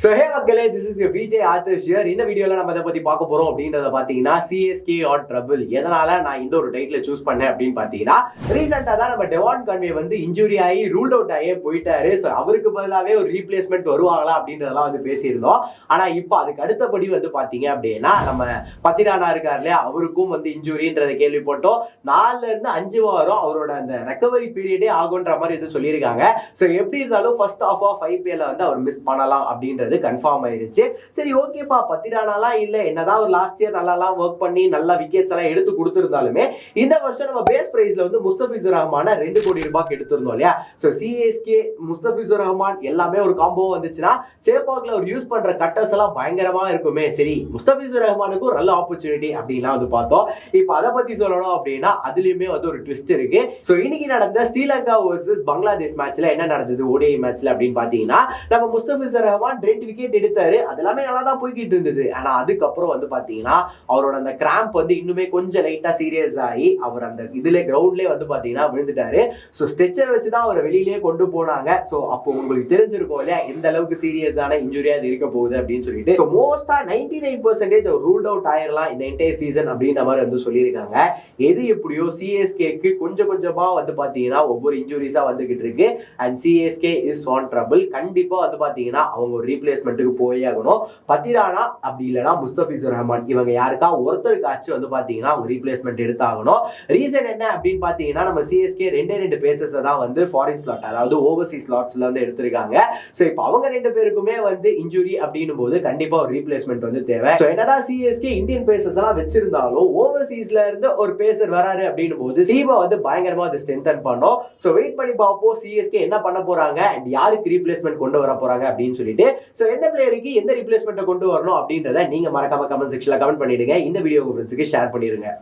So hey மக்களே, this is your VJ Arthur here. இந்த வீடியோல நம்ம எதை பத்தி பார்க்க போறோம் அப்படின்றத பாத்தீங்கன்னா CSK on trouble. எதனால நான் இந்த ஒரு டைட்டில் சூஸ் பண்ணேன் அப்படின்னு பாத்தீங்கன்னா, ரீசெண்டா தான் நம்ம டெவான் கான்வே வந்து இன்ஜுரி ஆகி ரூல்ட் அவுட் ஆகி போயிட்டாரு. ஸோ அவருக்கு பதிலாவே ஒரு ரீப்ளேஸ்மெண்ட் வருவாங்களா அப்படின்றதெல்லாம் வந்து பேசியிருந்தோம். ஆனா இப்போ அதுக்கு அடுத்தபடி வந்து பாத்தீங்க அப்படின்னா, நம்ம பத்திரானா இருக்காரு இல்லையா, அவருக்கும் வந்து இன்ஜுரின்றதை கேள்விப்பட்டோம். 4 இருந்து 5 வாரம் அவரோட அந்த ரெக்கவரி பீரியடே ஆகுன்ற மாதிரி வந்து சொல்லியிருக்காங்க. ஸோ எப்படி இருந்தாலும் ஃபர்ஸ்ட் ஆஃப் IPL வந்து அவர் மிஸ் பண்ணலாம் அப்படின்றது கன்ஃபார்ம் ஆயிருச்சு. சரி ஓகேப்பா, பத்திரானாலாம் இல்ல, என்னதான் ஒரு லாஸ்ட் இயர் நல்லா ஒர்க் பண்ணி நல்ல விக்கெட்ஸ் எல்லாம் எடுத்து கொடுத்திருந்தாலுமே இந்த வருஷம் நம்ம பேஸ் பிரைஸ்ல வந்து முஸ்தபிசுர் ரஹ்மான 2 கோடி ரூபாய்க்கு எடுத்திருந்தோம் இல்லையா. சோ சிஎஸ்கே முஸ்தபிசுர் ரஹ்மான் எல்லாமே ஒரு காம்போ வந்துச்சுன்னா சேப்பாக்ல ஒரு யூஸ் பண்ற கட்டர்ஸ் எல்லாம் பயங்கரமா இருக்குமே. சரி, முஸ்தபிசுர் ரஹ்மானுக்கு ஒரு நல்ல ஆப்பர்ச்சுனிட்டி அப்படின்னா வந்து பார்த்தோம். இப்போ அதை பத்தி சொல்லணும் அப்படின்னா அதுலயுமே வந்து ஒரு ட்விஸ்ட் இருக்கு. சோ இன்னைக்கு நடந்த ஸ்ரீலங்கா வர்சஸ் பங்களாதேஷ் மேட்ச்ல என்ன நடந்தது ODI மேட்ச்ல அப்படின்னு பாத்தீங்கன்னா, நம்ம முஸ்தபிசுர் ரஹ்மான் 2 விக்கெட் எடுத்தாரு. அதெல்லாமே நல்லா தான் போய்கிட்டு இருந்தது. ஆனா அதுக்கப்புறம் வந்து பாத்தீங்கன்னா அவரோட அந்த கிராம்ப் வந்து இன்னுமே கொஞ்சம் லைட்டா சீரியஸ் ஆகி அவர் அந்த இதுல கிரவுண்ட்லயே வந்து பாத்தீங்கன்னா விழுந்துட்டாரு. சோ ஸ்ட்ரெச்சர் வச்சுதான் அவரை வெளியிலேயே கொண்டு போனாங்க. சோ அப்போ உங்களுக்கு தெரிஞ்சிருக்கும் இல்லையா எந்த அளவுக்கு சீரியஸான இன்ஜுரியா அது இருக்க போகுது அப்படின்னு சொல்லிட்டு. சோ மோஸ்டா 99% அவர் ரூல்ட் அவுட் ஆயிரலாம் இந்த என்டையர் சீசன் அப்படின்ற மாதிரி வந்து சொல்லியிருக்காங்க. எது எப்படியோ சிஎஸ்கேக்கு கொஞ்சம் கொஞ்சமா வந்து பாத்தீங்கன்னா ஒவ்வொரு இன்ஜுரிஸா வந்துகிட்டு இருக்கு. And CSK is on trouble. கண்டிப்பா வந்து பாத்தீங்கன்னா அவங்க ஒரு ரீப்ளேஸ்மெண்ட்டுக்கு போயே ஆகணும். பத்திரானா அப்படி இல்லைன்னா முஸ்தபிசுர் ரஹ்மான், இவங்க யாருக்கா ஒருத்தருக்காச்சும் வந்து பாத்தீங்கன்னா அவங்க ரீப்ளேஸ்மெண்ட் எடுத்தாகணும். ரீசன் என்ன அப்படின்னு பாத்தீங்கன்னா, நம்ம சிஎஸ்கே 2 பேசஸ் தான் வந்து ஃபாரின் ஸ்லாட், அதாவது ஓவர்சீஸ் ஸ்லாட்ஸ்ல வந்து எடுத்திருக்காங்க. சோ இப்போ அவங்க 2 பேருக்குமே வந்து இன்ஜுரி அப்படின்னும் போது கண்டிப்பா ஒரு ரீப்ளேஸ்மெண்ட் வந்து தேவை. சோ என்னதான் சிஎஸ்கே இந்தியன் பேசர்ஸ் எல்லாம் வச்சிருந்தாலும் ஓவர்சீஸ்ல இருந்து ஒரு பேசர் வராரு அப்படின்னும் போது டீமை வந்து பயங்கரமா அதை ஸ்ட்ரென்தன் பண்ணோம். சோ வெயிட் பண்ணி பார்ப்போம் சிஎஸ்கே என்ன பண்ண போறாங்க அண்ட் யாருக்கு ரீப்ளேஸ்மெண்ட் கொண்டு வர போறாங்க அப்படின்னு சொல்லிட்டு. சோ எந்த பிளேயருக்கு எந்த ரீப்ளேஸ்மெண்ட் கொண்டு வரணும் அப்படின்றத நீங்க மறக்காம கமெண்ட் செக்ஷன்ல கமெண்ட் பண்ணிடுங்க. இந்த வீடியோ உங்க ஃப்ரெண்ட்ஸ்க்கு ஷேர் பண்ணிடுங்க.